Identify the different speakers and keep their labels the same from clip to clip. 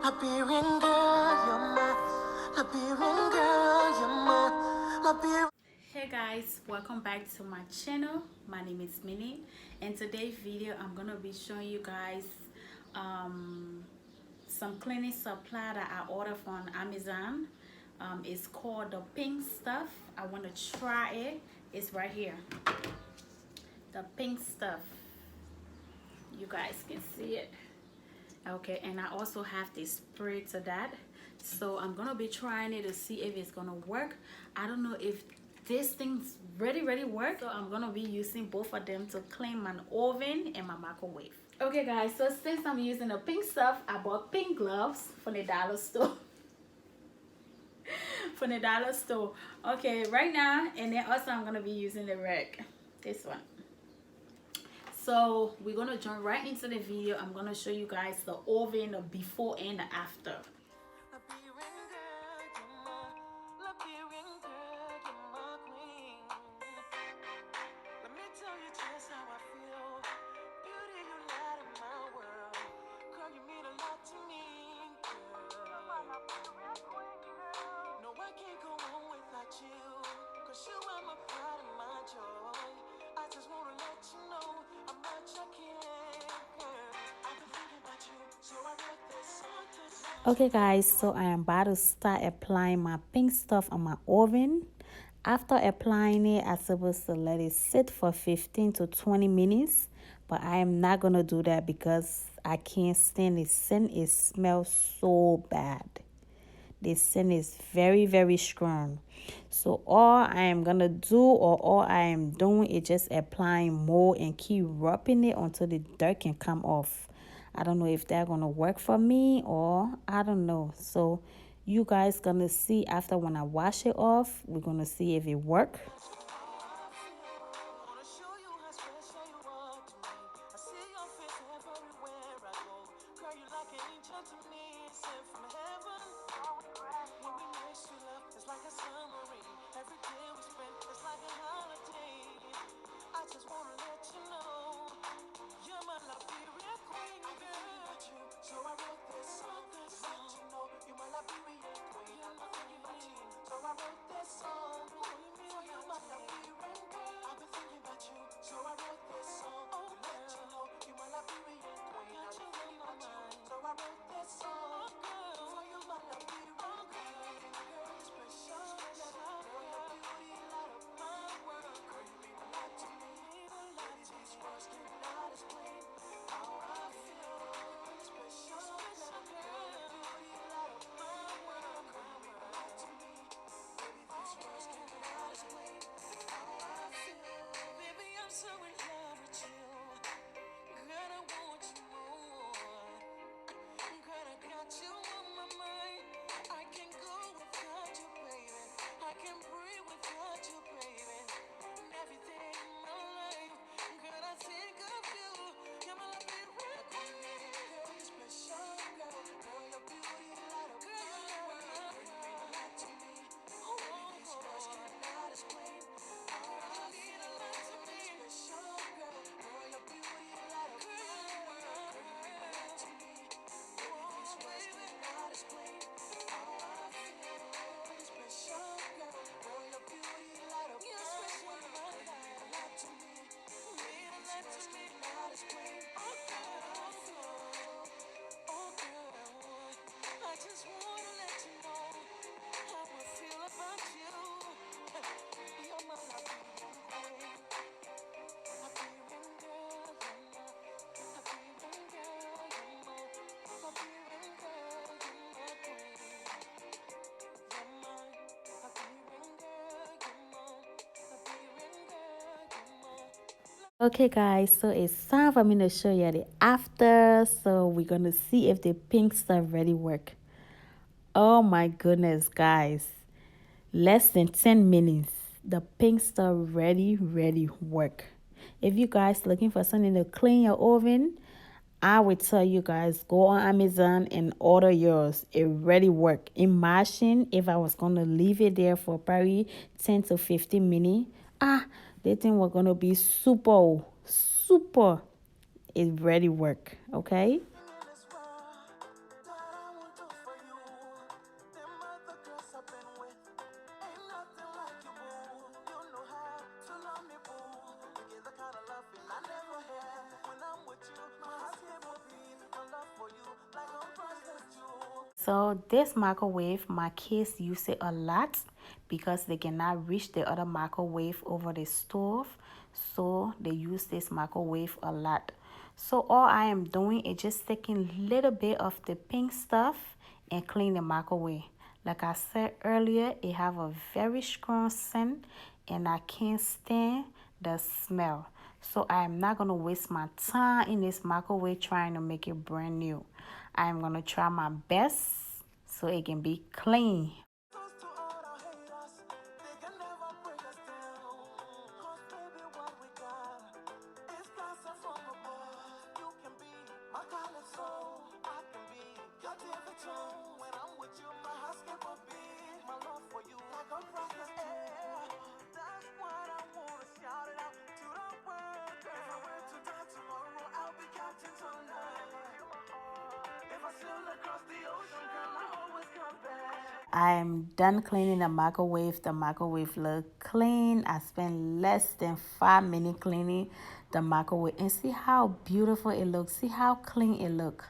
Speaker 1: Liberian girl, you're my Liberian girl, you're my Liberian.
Speaker 2: Hey guys, welcome back to my channel. My name is Minnie, and today's video I'm gonna be showing you guys some cleaning supply that I ordered from Amazon. It's called the pink stuff. I want to try it. It's right here, the pink stuff. You guys can see it. Okay, and I also have this spray to that, so I'm gonna be trying it to see if it's gonna work. I don't know if this thing's really work, so I'm gonna be using both of them to clean my oven and my microwave. Okay guys, so since I'm using the pink stuff, I bought pink gloves from the dollar store. From the dollar store. Okay, right now, and then also I'm gonna be using the red, this one. So we're gonna jump right into the video. I'm gonna show you guys the oven, the before and the after.
Speaker 1: Liberian girl, you're my Liberian girl, you're my queen. Let me tell you just how I feel. Beauty, you light in my world. Girl, you mean a lot to me, girl. No, I can't go on without you. Cause you are my pride and my joy. I just wanna let you know how much I care, girl. I've been thinking about you, so I wrote this song to say.
Speaker 2: Okay guys, so I am about to start applying my pink stuff on my oven. After applying it, I'm supposed to let it sit for 15 to 20 minutes, but I am not gonna do that because I can't stand the scent. It smells so bad. The scent is very strong. So all I am gonna do, or all I am doing, is just applying more and keep rubbing it until the dirt can come off. I don't know if that's gonna work for me, or I don't know. So you guys gonna see after when I wash it off. We're gonna see if it work.
Speaker 1: Wanna show you how special you are to me. I see your face everywhere I go. Girl, you like an angel to me, sent from heaven. When we make sweet love, it's like a summer rain. Every day we spend, it's like a holiday. I just wanna let you know, you're my Liberian queen, girl. So I wrote this song to let you know, you're my Liberian queen. I'm thinking about you, so I wrote this song. You're my Liberian girl. I've been thinking about you, so I wrote this song to let you know, you're my Liberian queen. I'm thinking about you, so I wrote this song. For you, my Liberian girl. Girl, you're special, special. Girl, your beauty light up my world. Girl, you mean a lot to me. These words cannot explain how I feel. Special, special girl, your beauty light up my world. Girl, you mean a lot to me. Baby, these words cannot explain how I feel. Baby, I'm so in love with you. Girl, I want you more. Girl, I got you on my mind. I can't go without you, baby. I can't breathe without you, baby. And everything in my life, girl, I think of you. You're my Liberian queen. Girl, you're special, girl. Girl, your beauty light up my world. Girl, you mean a lot to me. Baby, these words cannot explain how I feel. Special, girl. Girl, your beauty light up my world. Girl, you mean a lot to me. Baby, these words cannot explain how I feel. Special, girl. Girl, your beauty light up my world. Girl, you mean a lot to me. Baby, these words cannot explain how I feel. Oh, girl, I just wanna let you know how I feel about you. You're my Liberian queen. Liberian girl, you're my Liberian girl, you're my Liberian girl, you're my queen. You're my Liberian girl, you're my Liberian girl, you're my.
Speaker 2: Okay guys, so it's time for me to show you the after. So we're gonna see if the pink stuff really work. Oh my goodness guys, less than 10 minutes, the pink stuff ready work. If you guys looking for something to clean your oven, I would tell you guys, go on Amazon and order yours. It really work. Imagine if I was gonna leave it there for probably 10 to 15 minutes. The thing was gonna be super. It really work. Okay.
Speaker 1: In this world that I want
Speaker 2: So this microwave, my kids use it a lot because they cannot reach the other microwave over the stove. So they use this microwave a lot. So all I am doing is just taking a little bit of the pink stuff and clean the microwave. Like I said earlier, it have a very strong scent and I can't stand the smell. So I am not going to waste my time in this microwave trying to make it brand new. I am going to try my best so it can be clean.
Speaker 1: Toast to all our haters, they can never break us down. 'Cause baby, what we got is blessing from above. You can be my calypso, I can be your David Jones. When I'm with you, my heart skip a beat. My love for you like a rocket air. That's what I wanna shout it out to the world, girl. If I were to die tomorrow, I'll be captain tonight. If I sail across the ocean, girl, I always come back.
Speaker 2: I am done cleaning the microwave. The microwave look clean. I spent less than 5 minutes cleaning the microwave. And see how beautiful it looks. See how clean it look.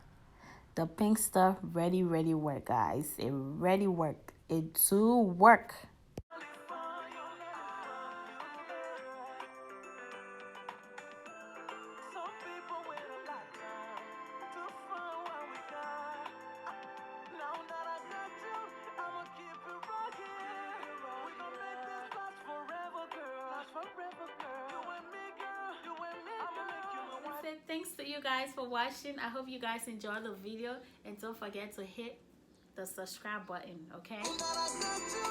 Speaker 2: The pink stuff ready work, guys. It ready work. It do work.
Speaker 1: Some people wait a lifetime to find what we got. Now that I got you, I'ma keep it right here. We gon' make this last forever, girl. Last forever, girl. You and me, girl. You and me, I'ma make you my wife.
Speaker 2: Thanks to you guys for watching. I hope you guys enjoyed the video. And don't forget to hit the subscribe button, okay?
Speaker 1: Now that I got you,